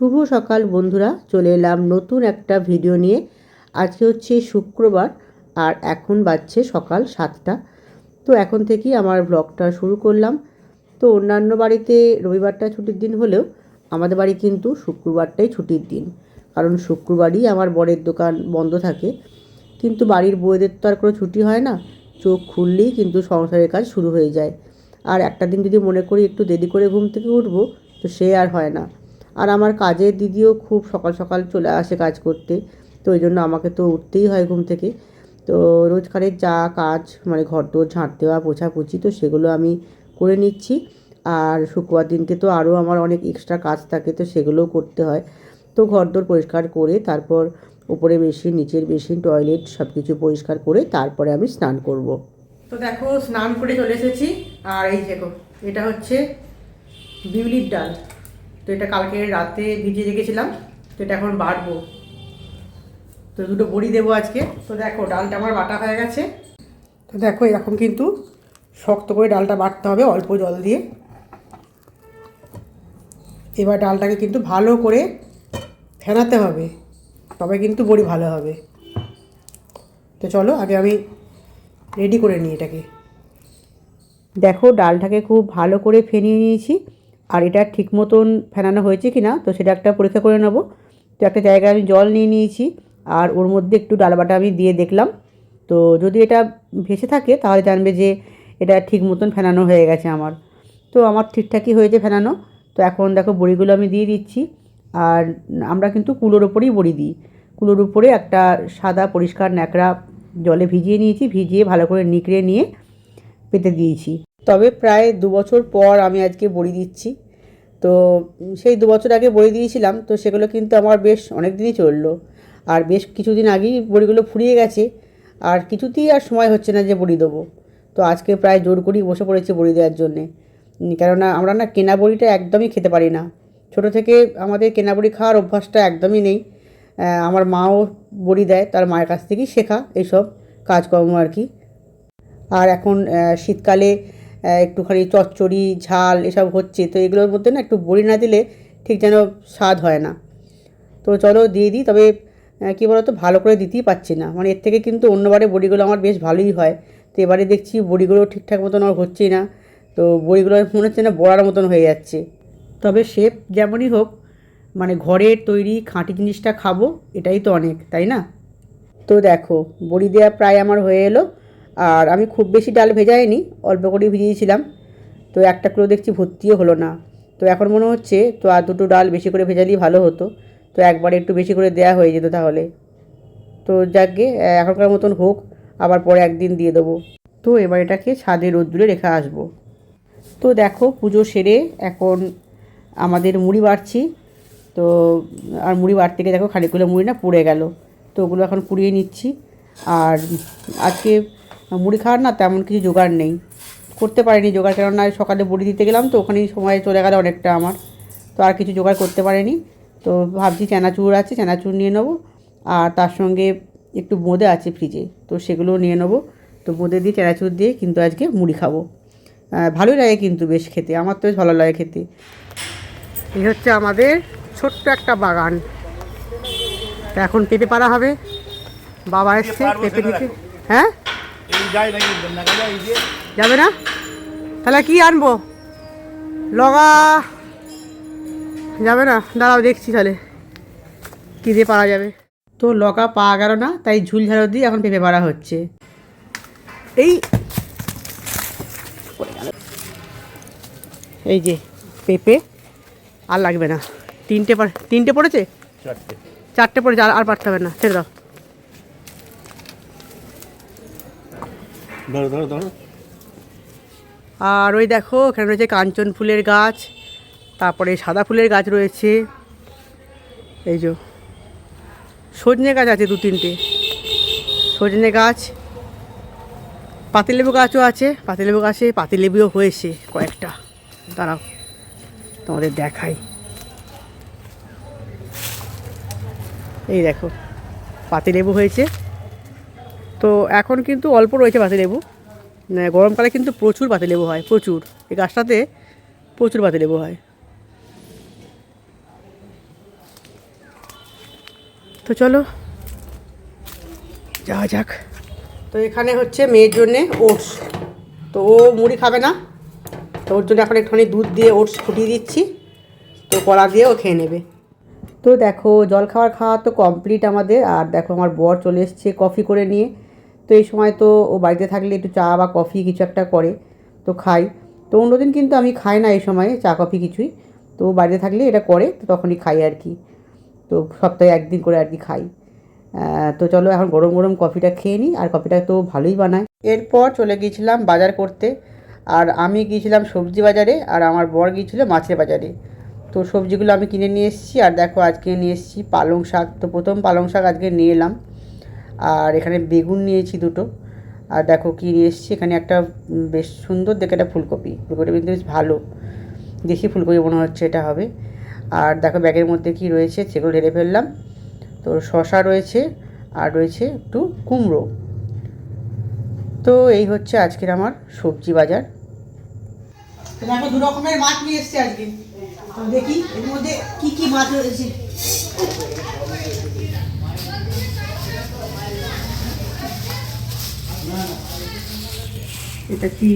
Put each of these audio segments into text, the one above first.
শুভ সকাল বন্ধুরা, চলে এলাম নতুন একটা ভিডিও নিয়ে। আজকে হচ্ছে শুক্রবার আর এখন বাজছে সকাল 7টা। তো এখন থেকেই আমার ব্লগটা শুরু করলাম। তো অন্যান্য বাড়িতে রবিবারটা ছুটির দিন হলেও আমাদের বাড়ি কিন্তু শুক্রবারটাই ছুটির দিন, কারণ শুক্রবারই আমার বরের দোকান বন্ধ থাকে। কিন্তু বাড়ির বউদের তো আর কোনো ছুটি হয় না, চোখ খুললেই কিন্তু সংসারের কাজ শুরু হয়ে যায়। আর একটা দিন যদি মনে করি একটু দেরি করে ঘুম থেকে উঠবো, তো সে আর হয় না। আর আমার কাজের দিদিও খুব সকাল সকাল চলে আসে কাজ করতে, তো ওই জন্য আমাকে তো উঠতেই হয় ঘুম থেকে। তো রোজকারের যা কাজ মানে ঘরদোর ঝাঁট দেওয়া পোছাপুছি, তো সেগুলো আমি করে নিচ্ছি। আর শুক্রবার দিনকে তো আরও আমার অনেক এক্সট্রা কাজ থাকে, তো সেগুলোও করতে হয়। তো ঘরদোর পরিষ্কার করে তারপর উপরে বেসিন, নিচের বেসিন, টয়লেট সব কিছু পরিষ্কার করে তারপরে আমি স্নান করব। তো দেখো, স্নান করে চলে এসেছি। আর এই দেখো, এটা হচ্ছে বিউলির ডাল। তো এটা কালকে রাতে ভিজিয়ে রেখেছিলাম, তো এটা এখন বাটবো। তো দুটো বড়ি দেবো আজকে। তো দেখো, ডালটা আমার বাটা হয়ে গেছে। তো দেখো, এরকম কিন্তু শক্ত করে ডালটা বাটতে হবে অল্প জল দিয়ে। এবার ডালটাকে কিন্তু ভালো করে ফেনাতে হবে, তবে কিন্তু বড়ি ভালো হবে। তো চলো আগে আমি রেডি করে নিই এটাকে। দেখো, ডালটাকে খুব ভালো করে ফেনিয়ে নিয়েছি। আর এটা ঠিক মতন ফেনানো হয়েছে কি না, তো সেটা একটা পরীক্ষা করে নেবো। তো একটা জায়গায় আমি জল নিয়ে নিয়েছি, আর ওর মধ্যে একটু ডাল বাটা আমি দিয়ে দেখলাম। তো যদি এটা ভেসে থাকে তাহলে জানবে যে এটা ঠিক মতন ফেনানো হয়ে গেছে আমার। তো আমার ঠিকঠাকই হয়েছে ফেনানো। তো এখন দেখো, বড়িগুলো আমি দিয়ে দিচ্ছি। আর আমরা কিন্তু কুলোর ওপরেই বড়ি দিই। কুলোর উপরে একটা সাদা পরিষ্কার ন্যাকড়া জলে ভিজিয়ে নিয়েছি, ভিজিয়ে ভালো করে নিকড়ে নিয়ে পেতে দিয়েছি। তবে প্রায় 2 বছর পর আমি আজকে বড়ি দিচ্ছি। তো সেই 2 বছর আগে বড়ি দিয়েছিলাম, তো সেগুলো কিন্তু আমার বেশ অনেক দিনই চললো। আর বেশ কিছুদিন আগেই বড়িগুলো ফুরিয়ে গেছে, আর কিছুতেই আর সময় হচ্ছে না যে বড়ি দেবো। তো আজকে প্রায় জোর করেই বসে পড়েছি বড়ি দেওয়ার জন্যে। কেননা আমরা না কেনা বড়িটা একদমই খেতে পারি না। ছোটো থেকে আমাদের কেনা বড়ি খাওয়ার অভ্যাসটা একদমই নেই। আমার মাও বড়ি দেয়, তার মায়ের কাছ থেকেই শেখা এইসব কাজকর্ম আর কি। আর এখন শীতকালে একটুখানি চচ্চড়ি ঝাল এসব হচ্ছে, তো এগুলোর মধ্যে না একটু বড়ি না দিলে ঠিক যেন স্বাদ হয় না। তো চলো দিয়ে দিই। তবে কী বলতো, ভালো করে দিতেই পারছি না, মানে এর থেকে কিন্তু অন্যবারে বড়িগুলো আমার বেশ ভালোই হয়। তো এবারে দেখছি বড়িগুলো ঠিকঠাক মতন আমার হচ্ছেই না। তো বড়িগুলো মনে হচ্ছে না বড়ার মতন হয়ে যাচ্ছে। তবে শেপ যেমনই হোক, মানে ঘরের তৈরি খাঁটি জিনিসটা খাবো, এটাই তো অনেক, তাই না? তো দেখো, বড়ি দেওয়া প্রায় আমার হয়ে এলো। আর আমি খুব বেশি ডাল ভেজাইনি, অল্প করেই ভিজিয়েছিলাম। তো একটা করে দেখছি ভর্তিও হলো না। তো এখন মনে হচ্ছে তো আর দুটো ডাল বেশি করে ভেজালেই ভালো হতো। তো একবারে একটু বেশি করে দেয়া হয়ে যেত তাহলে। তো যাকগে, এখনকার মতন হোক, আবার পরে একদিন দিয়ে দেবো। তো এবার এটাকে ছাদে রোদ্দুরে রেখে আসবো। তো দেখো, পুজো সেরে এখন আমাদের মুড়ি বাড়ছি। তো আর মুড়ি বাড়তে গিয়ে দেখো খানিকগুলো মুড়ি না পুড়ে গেল। তো ওগুলো এখন পুড়িয়ে নিচ্ছি। আর আজকে মুড়ি খাওয়ার না তেমন কিছু জোগাড় নেই, করতে পারিনি জোগাড়, কেননা সকালে বড়ি দিতে গেলাম তো ওখানেই সময় চলে গেল অনেকটা আমার। তো আর কিছু জোগাড় করতে পারিনি। তো ভাবছি চানাচুর আছে, চানাচুর নিয়ে নেবো। আর তার সঙ্গে একটু বোঁদে আছে ফ্রিজে, তো সেগুলোও নিয়ে নেবো। তো বোঁদে দিয়ে চানাচুর দিয়ে কিন্তু আজকে মুড়ি খাবো। ভালোই লাগে কিন্তু বেশ খেতে, আমার তো বেশ ভালো লাগে খেতে। এই হচ্ছে আমাদের ছোট্ট একটা বাগান। তা এখন পেঁপে পাড়া হবে, বাবা এসছে পেঁপে দিতে। হ্যাঁ, যাবে না? তাহলে কি আনবো? লগা যাবে না? দাঁড়াও দেখছি তাহলে কী দিয়ে পারা যাবে। তো লগা পাওয়া গেল না, তাই ঝুল ঝাড়ো দিয়ে এখন পেঁপে পাড়া হচ্ছে। এই এই যে পেঁপে, আর লাগবে না। তিনটে পড়েছে, চারটে পড়েছে, আর পারতে হবে না, ছেড়ে দাও। আর ওই দেখো, এখানে রয়েছে কাঞ্চন ফুলের গাছ, তারপরে সাদা ফুলের গাছ রয়েছে। এই যে সজনে গাছ আছে 2-3টে, সজনে গাছ, পাতিলেবু গাছও আছে। পাতিলেবু গাছে পাতিলেবুও হয়েছে কয়েকটা, দাঁড়াও তোমাদের দেখাই। এই দেখো, পাতিলেবু হয়েছে। তো এখন কিন্তু অল্প রয়েছে পাতিলেবু, গরমকালে কিন্তু প্রচুর পাতিলেবু হয়, প্রচুর। এই গাছটাতে প্রচুর পাতিলেবু হয়। তো চলো যাওয়া যাক। তো এখানে হচ্ছে মেয়ের জন্যে ওটস, তো ও মুড়ি খাবে না, তো ওর জন্য এখন একটুখানি দুধ দিয়ে ওটস ফুটিয়ে দিচ্ছি, তো কলা দিয়ে ও খেয়ে নেবে। তো দেখো জলখাবার খাওয়া তো কমপ্লিট আমাদের। আর দেখো আমার বর চলে এসছে কফি করে নিয়ে। তো এই সময় তো ও বাড়িতে থাকলে একটু চা বা কফি কিছু একটা করে, তো খাই। তো অন্যদিন কিন্তু আমি খাই না এই সময়ে চা কফি কিছুই, তো বাড়িতে থাকলে এটা করে, তো তখনই খাই আর কি। তো সপ্তাহে একদিন করে আর কি খাই। তো চলো এখন গরম গরম কফিটা খেয়ে নিই, আর কফিটা তো ভালোই বানায়। এরপর চলে গিয়েছিলাম বাজার করতে, আর আমি গিয়েছিলাম সবজি বাজারে, আর আমার বর গিয়েছিলো মাছের বাজারে। তো সবজিগুলো আমি কিনে নিয়ে এসেছি। আর দেখো আজকে নিয়ে এসেছি পালং শাক, তো প্রথম পালং শাক আজকে নিয়ে এলাম। আর এখানে বেগুন নিয়েছি দুটো। আর দেখো কী নিয়ে এসেছি, এখানে একটা বেশ সুন্দর দেখে একটা ফুলকপি, ফুলকপিটা কিন্তু বেশ ভালো, দেখি ফুলকপি মনে হচ্ছে এটা হবে। আর দেখো ব্যাগের মধ্যে কি রয়েছে সেগুলো ঢেলে ফেললাম। তো শসা রয়েছে, আর রয়েছে একটু কুমড়ো। তো এই হচ্ছে আজকের আমার সবজি বাজার। দেখো দু রকমের মাছ নিয়ে এসছে আজকে, দেখি এর মধ্যে কি কি মাছ রয়েছে। এটা কি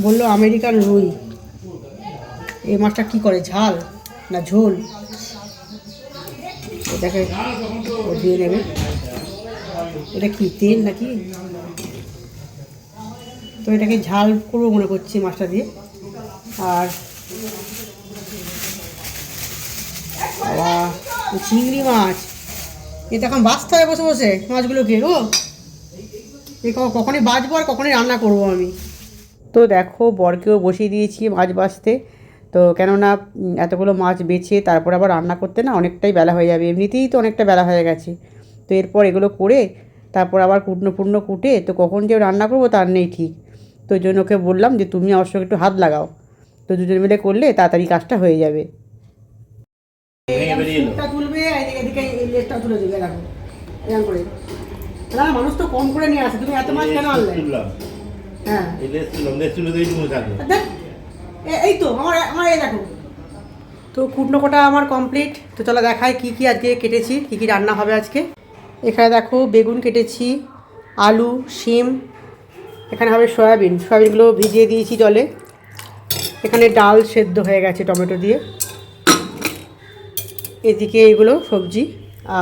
বললো? আমেরিকান রুই। এই মাছটা কি করে, ঝাল না ঝোল? এটাকে ও দিয়ে নেবে। এটা কি তেল নাকি? তো এটাকে ঝাল করবো মনে করছি মাছটা দিয়ে। আর বাবা, চিংড়ি মাছ, এটা এখন বাছতে হবে বসে বসে মাছগুলোকে। ও এই কখনই বাছবো আর কখনই রান্না করবো আমি। তো দেখো বরকেও বসিয়ে দিয়েছি মাছ বাছতে। তো কেননা এতগুলো মাছ বেছে তারপর আবার রান্না করতে না অনেকটাই বেলা হয়ে যাবে, এমনিতেই তো অনেকটা বেলা হয়ে গেছে। তো এরপর এগুলো করে তারপর আবার কুটনো কুটে তো কখন যে রান্না করবো তার নেই ঠিক। তো ওই জন্য ওকে বললাম যে তুমি আমার সঙ্গে একটু হাত লাগাও, তো দুজন মিলে করলে তাড়াতাড়ি কাজটা হয়ে যাবে। তুলবে এদিকে লেজটা তুলে দেবে, রাখো এরকম করে। না মানুষ তো কম করে নিয়ে আসে, তুমি এত মাছ কেন আনলে? হ্যাঁ এই তো আমার আমার এই দেখো। তো কুটনো কোটা আমার কমপ্লিট। তো চলো দেখাই কী কী আজকে কেটেছি, কী কী রান্না হবে আজকে। এখানে দেখো বেগুন কেটেছি, আলু, শিম, এখানে হবে সয়াবিন, সয়াবিনগুলো ভিজিয়ে দিয়েছি জলে। এখানে ডাল সেদ্ধ হয়ে গেছে টমেটো দিয়ে। এদিকে এগুলো সবজি।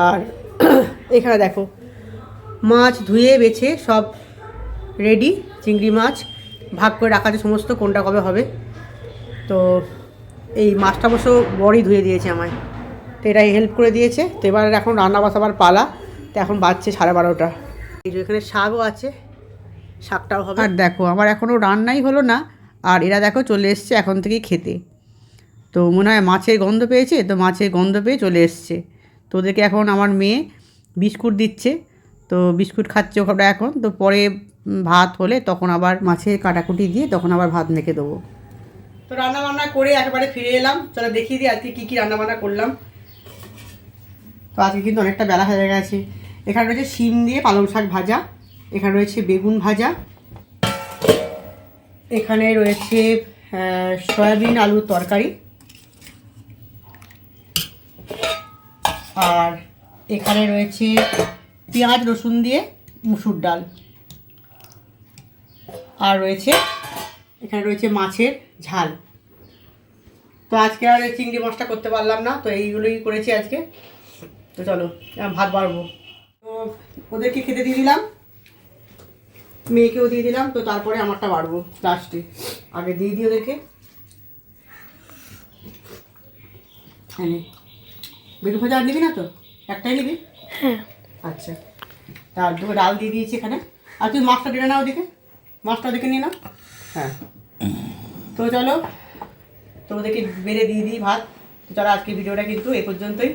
আর এখানে দেখো মাছ ধুয়ে বেছে সব রেডি, চিংড়ি মাছ ভাগ করে রাখা আছে সমস্ত, কোনটা কবে হবে। তো এই মাছটা অবশ্য বড়ই ধুয়ে দিয়েছে আমায়, তো এটাই হেল্প করে দিয়েছে। তো এবার এখন রান্না বসাবার পালা। তো এখন বাজছে 12:30। এই যে এখানে শাকও আছে, শাকটাও হবে। আর দেখো আমার এখনও রান্নাই হলো না, আর এরা দেখো চলে এসছে এখন থেকেই খেতে। তো মনে হয় মাছের গন্ধ পেয়েছে, তো মাছের গন্ধ পেয়ে চলে এসছে। তো ওদেরকে এখন আমার মেয়ে বিস্কুট দিচ্ছে, তো বিস্কুট খাচ্ছে ওটা এখন। তো পরে ভাত হলে তখন আবার মাছের কাটাকুটি দিয়ে তখন আবার ভাত মেখে দেবো। তো রান্নাবান্না করে একেবারে ফিরে এলাম। চলো দেখিয়ে দিই আজকে কী কী রান্নাবান্না করলাম। তো আজকে কিন্তু অনেকটা বেলা হয়ে গেছে। এখানে রয়েছে শিম দিয়ে পালং শাক ভাজা, এখানে রয়েছে বেগুন ভাজা, এখানে রয়েছে সয়াবিন আলুর তরকারি, আর এখানে রয়েছে পেঁয়াজ রসুন দিয়ে মুসুর ডাল, আর রয়েছে এখানে রয়েছে মাছের ঝাল। তো আজকে আর চিংড়ি মাছটা করতে পারলাম না, তো এইগুলোই করেছি আজকে। তো চলো ভাত বাড়বো। তো ওদেরকে খেতে দিয়ে দিলাম, মেয়েকেও দিয়ে দিলাম, তো তারপরে আমারটা বাড়বো লাস্টে। আগে দিয়ে দিই ওদেরকে। হ্যাঁ বেগুন ভাজা আর নিবি না তো? একটাই নিবি? হ্যাঁ আচ্ছা। তার দুটো ডাল দিয়ে দিয়েছি এখানে। আর তুই মাছটা দিলে না ওদিকে, মাছটা ওদিকে নিয়ে নাও। হ্যাঁ তো চলো, তো ওদেরকে বেড়ে দিয়ে দিই ভাত। তো চলো আজকের ভিডিওটা কিন্তু এ পর্যন্তই।